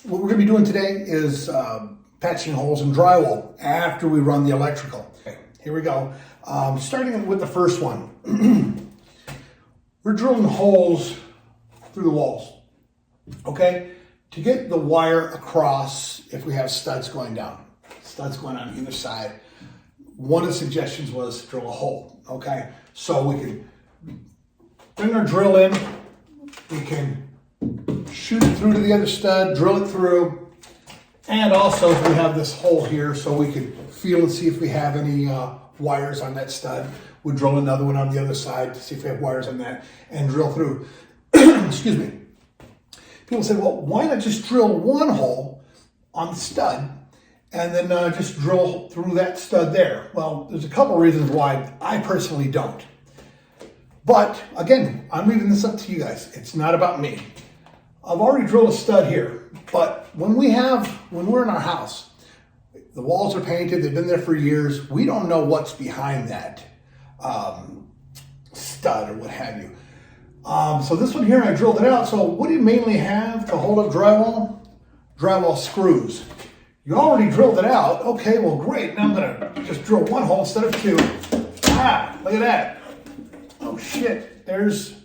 what we're going to be doing today is patching holes in drywall after we run the electrical. Okay, here we go. Starting with the first one. We're drilling holes through the walls, okay? To get the wire across if we have studs going down. Studs going on either side. One of the suggestions was drill a hole, okay? So we can bring our drill in, we can shoot it through to the other stud, drill it through, and also we have this hole here so we can feel and see if we have any wires on that stud. We'll drill another one on the other side to see if we have wires on that and drill through. Excuse me. People say, well, why not just drill one hole on the stud and then just drill through that stud there? Well, there's a couple reasons why I personally don't. But again, I'm leaving this up to you guys. It's not about me. I've already drilled a stud here, but when we're in our house, the walls are painted, they've been there for years, we don't know what's behind that stud or what have you. So this one here, I drilled it out. So what do you mainly have to hold up drywall? Drywall screws. You already drilled it out. Okay, well, great. Now I'm gonna just drill one hole instead of two. Ah, look at that. Oh shit, there's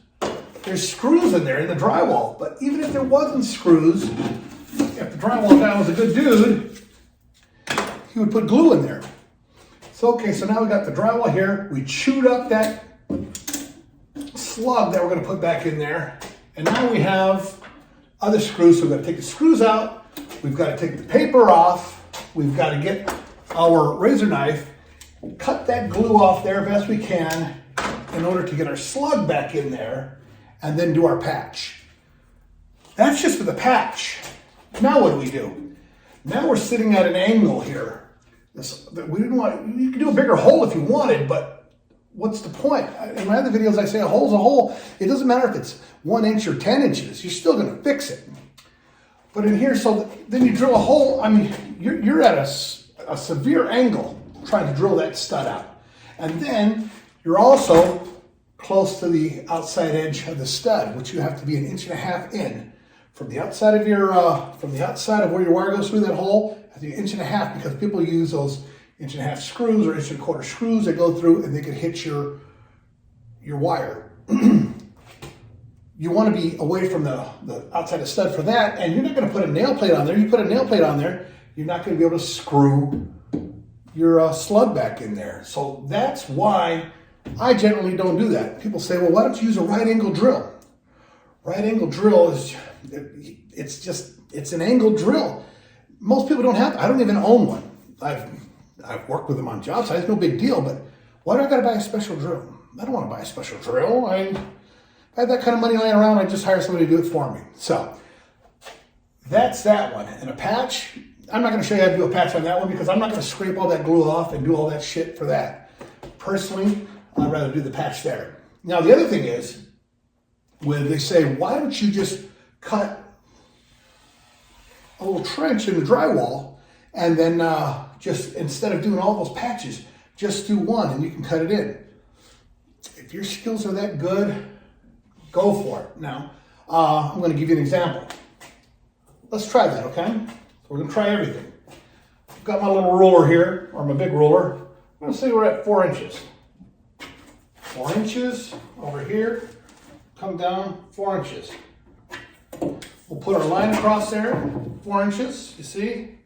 screws in there in the drywall. But even if there wasn't screws, if the drywall guy was a good dude, he would put glue in there. So, okay, so now we got the drywall here. We chewed up that slug that we're going to put back in there. And now we have other screws. So we've got to take the screws out. We've got to take the paper off. We've got to get our razor knife, cut that glue off there best we can in order to get our slug back in there and then do our patch. That's just for the patch. Now what do we do? Now we're sitting at an angle here. We didn't want, you could do a bigger hole if you wanted, but what's the point? In my other videos, I say a hole's a hole. It doesn't matter if it's 1 inch or 10 inches. You're still going to fix it. But in here, so then you drill a hole. I mean, you're at a severe angle trying to drill that stud out. And then you're also close to the outside edge of the stud, which you have to be 1.5 inches in. From the outside of where your wire goes through that hole, at the 1.5 inches, because people use those 1.5 inch screws or 1.25 inch screws that go through and they can hit your wire. You want to be away from the outside of the stud for that, and you're not going to put a nail plate on there. You put a nail plate on there, you're not going to be able to screw your slug back in there. So that's why I generally don't do that. People say, well, why don't you use a right angle drill? Right angle drill is, it's an angle drill. Most people don't have, I don't even own one. I've worked with them on job sites, no big deal, but why do I gotta buy a special drill? I don't want to buy a special drill. If I had that kind of money laying around, I'd just hire somebody to do it for me. So that's that one. And a patch, I'm not gonna show you how to do a patch on that one because I'm not gonna scrape all that glue off and do all that shit for that. Personally, I'd rather do the patch there. Now the other thing is, when they say, why don't you just cut a little trench in the drywall and then just, instead of doing all those patches, just do one and you can cut it in. If your skills are that good, go for it. Now, I'm going to give you an example. Let's try that, okay? So we're going to try everything. I've got my little ruler here, or my big ruler. I'm going to say we're at 4 inches. 4 inches over here. Come down 4 inches. We'll put our line across there, 4 inches, you see?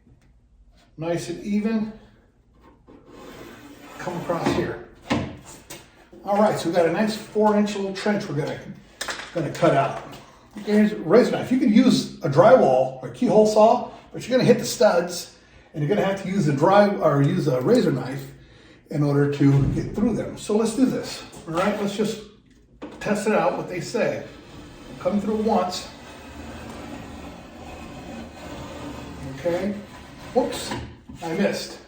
Nice and even. Come across here. All right, so we've got a nice 4-inch little trench we're gonna cut out. Okay, here's a razor knife. You could use a drywall or keyhole saw, but you're gonna hit the studs, and you're gonna have to use a razor knife in order to get through them. So let's do this. All right, let's just test it out, what they say. Come through once. Okay. Whoops, I missed.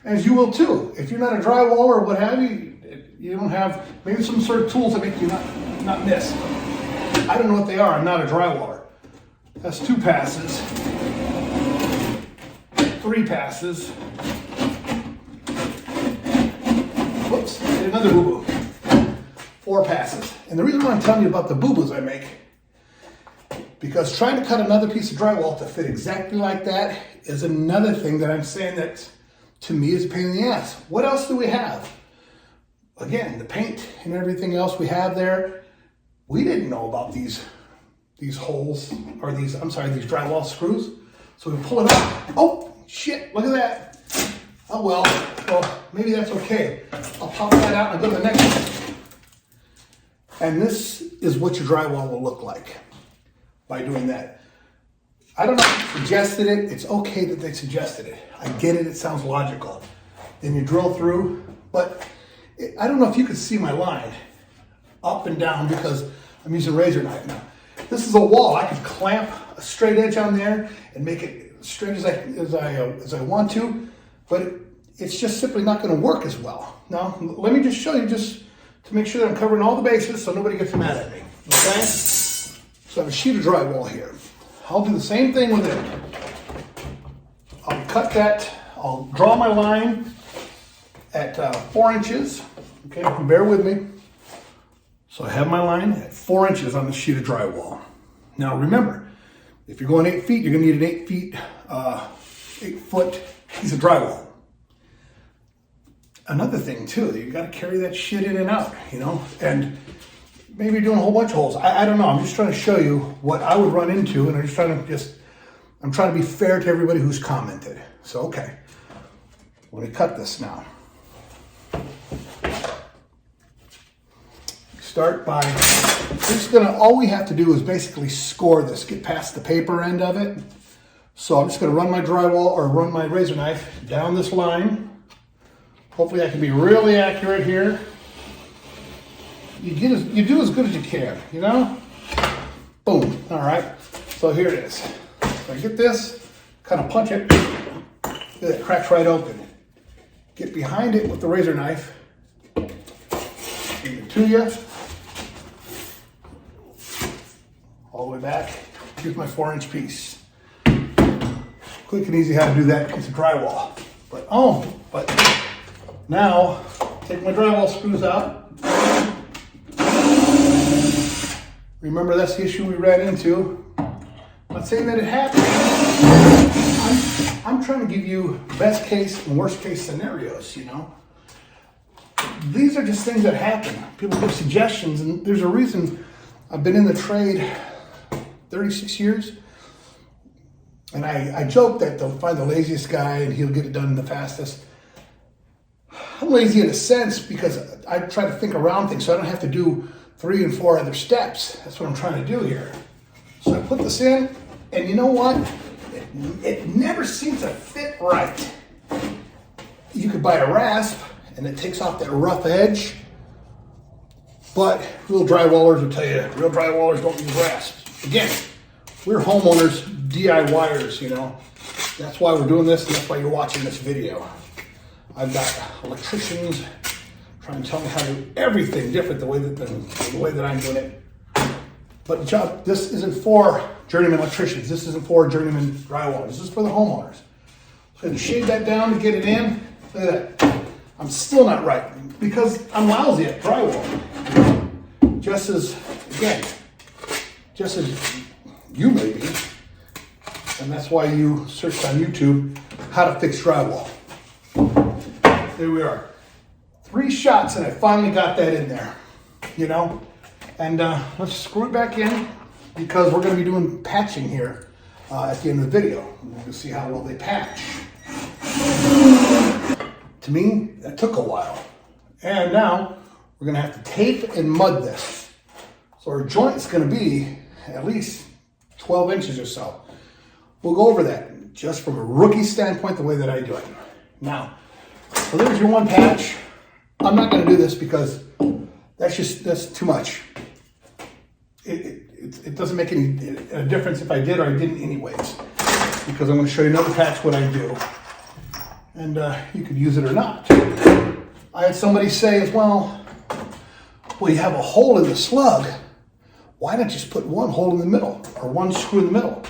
As you will too. If you're not a drywaller or what have you, you don't have maybe some sort of tools that make you not miss. I don't know what they are. I'm not a drywaller. That's 2 passes. 3 passes. Whoops, I did another boo-boo. 4 passes. And the reason why I'm telling you about the boo-boos I make, Because trying to cut another piece of drywall to fit exactly like that is another thing that I'm saying that to me is a pain in the ass. What else do we have? Again, the paint and everything else we have there. We didn't know about these holes, or these drywall screws. So we pull it up. Oh, shit, look at that. Oh, well, maybe that's okay. I'll pop that out and go to the next one. And this is what your drywall will look like by doing that. I don't know who suggested it. It's okay that they suggested it. I get it. It sounds logical. Then you drill through, but I don't know if you can see my line up and down because I'm using a razor knife now. This is a wall. I could clamp a straight edge on there and make it straight as I want to, but it's just simply not going to work as well. Now, let me just show you just to make sure that I'm covering all the bases so nobody gets mad at me, okay? So I have a sheet of drywall here. I'll do the same thing with it. I'll cut that, I'll draw my line at 4 inches, okay, bear with me. So I have my line at 4 inches on the sheet of drywall. Now remember, if you're going 8 feet, you're gonna need an 8 foot piece of drywall. Another thing too, you gotta carry that shit in and out, you know, and maybe you're doing a whole bunch of holes. I don't know, I'm just trying to show you what I would run into, and I'm trying to be fair to everybody who's commented. So, okay, let me cut this now. Start by, all we have to do is basically score this, get past the paper end of it. So I'm just gonna run my drywall, or run my razor knife down this line. Hopefully I can be really accurate here. You do as good as you can, you know? Boom, all right. So here it is. So I get this, kind of punch it, it cracks right open. Get behind it with the razor knife, bring it to you. All the way back. Here's my 4-inch piece. Quick and easy how to do that piece of drywall. But now, take my drywall screws out. Remember, that's the issue we ran into. I'm not saying that it happened. I'm trying to give you best case and worst case scenarios, you know. These are just things that happen. People give suggestions, and there's a reason. I've been in the trade 36 years, and I joke that they'll find the laziest guy and he'll get it done the fastest. I'm lazy in a sense because I try to think around things so I don't have to do 3 and 4 other steps. That's what I'm trying to do here. So I put this in, and you know what? It never seems to fit right. You could buy a rasp and it takes off that rough edge, but real drywallers will tell you, real drywallers don't use rasps. Again, we're homeowners, DIYers, you know. That's why we're doing this, and that's why you're watching this video. I've got electricians trying to tell me how to do everything different the way that I'm doing it. But this isn't for journeyman electricians. This isn't for journeyman drywallers. This is for the homeowners. So to shade that down to get it in, look at that. I'm still not right because I'm lousy at drywall. Just as you may be. And that's why you searched on YouTube how to fix drywall. There we are. 3 shots and I finally got that in there, you know? And let's screw it back in because we're gonna be doing patching here at the end of the video. We'll see how well they patch. To me, that took a while. And now we're gonna have to tape and mud this. So our joint's gonna be at least 12 inches or so. We'll go over that just from a rookie standpoint, the way that I do it. Now, so there's your one patch. I'm not gonna do this because that's too much. It doesn't make any difference if I did or I didn't anyways, because I'm gonna show you another patch what I do. And you could use it or not. I had somebody say as well, you have a hole in the slug. Why not just put one hole in the middle or one screw in the middle?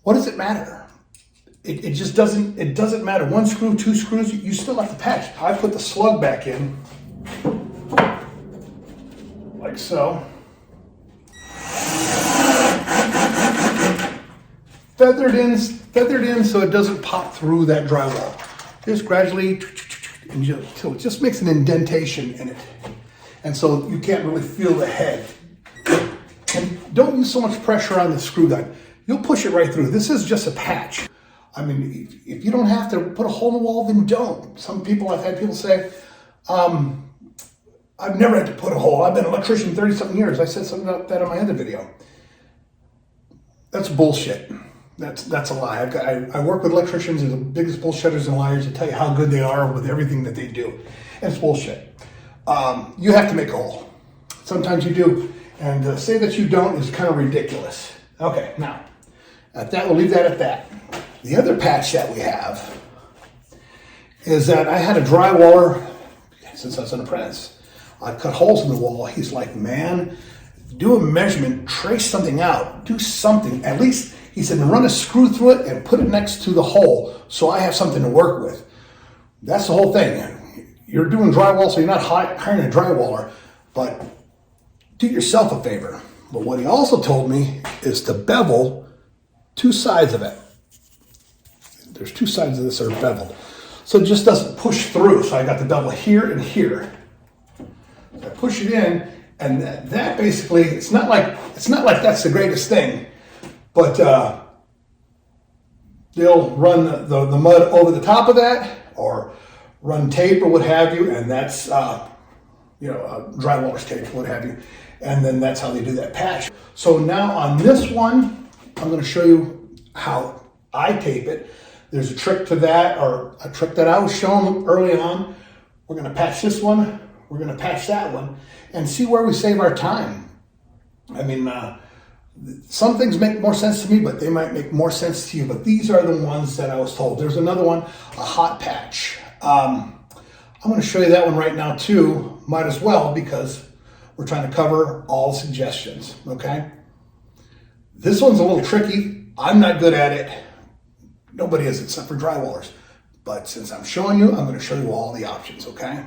What does it matter? It just doesn't matter. 1 screw, 2 screws, you still have to patch. I put the slug back in, like so. feathered in so it doesn't pop through that drywall. Just gradually, until it just makes an indentation in it. And so you can't really feel the head. And don't use so much pressure on the screw gun. You'll push it right through. This is just a patch. I mean, if you don't have to put a hole in the wall, then don't. I've had people say, I've never had to put a hole. I've been an electrician 30-something years. I said something about that in my other video. That's bullshit. That's a lie. I work with electricians. They're the biggest bullshitters and liars to tell you how good they are with everything that they do. And it's bullshit. You have to make a hole. Sometimes you do. And to say that you don't is kind of ridiculous. Okay, now, at that, we'll leave that at that. The other patch that we have is that I had a drywaller, since I was an apprentice, I cut holes in the wall. He's like, man, do a measurement, trace something out, do something. At least, he said, run a screw through it and put it next to the hole so I have something to work with. That's the whole thing. You're doing drywall, so you're not hiring a drywaller, but do yourself a favor. But what he also told me is to bevel two sides of it. There's two sides of this that are beveled. So it just doesn't push through. So I got the bevel here and here. So I push it in, and that basically, it's not like that's the greatest thing, but they'll run the mud over the top of that, or run tape or what have you, and that's drywaller's tape, what have you, and then that's how they do that patch. So now on this one, I'm going to show you how I tape it. There's a trick to that, or a trick that I was showing early on. We're going to patch this one, we're going to patch that one, and see where we save our time. I mean, some things make more sense to me, but they might make more sense to you. But these are the ones that I was told. There's another one, a hot patch. I'm going to show you that one right now too. Might as well, because we're trying to cover all suggestions, okay? This one's a little tricky. I'm not good at it. Nobody is except for drywallers. But since I'm showing you, I'm going to show you all the options, okay?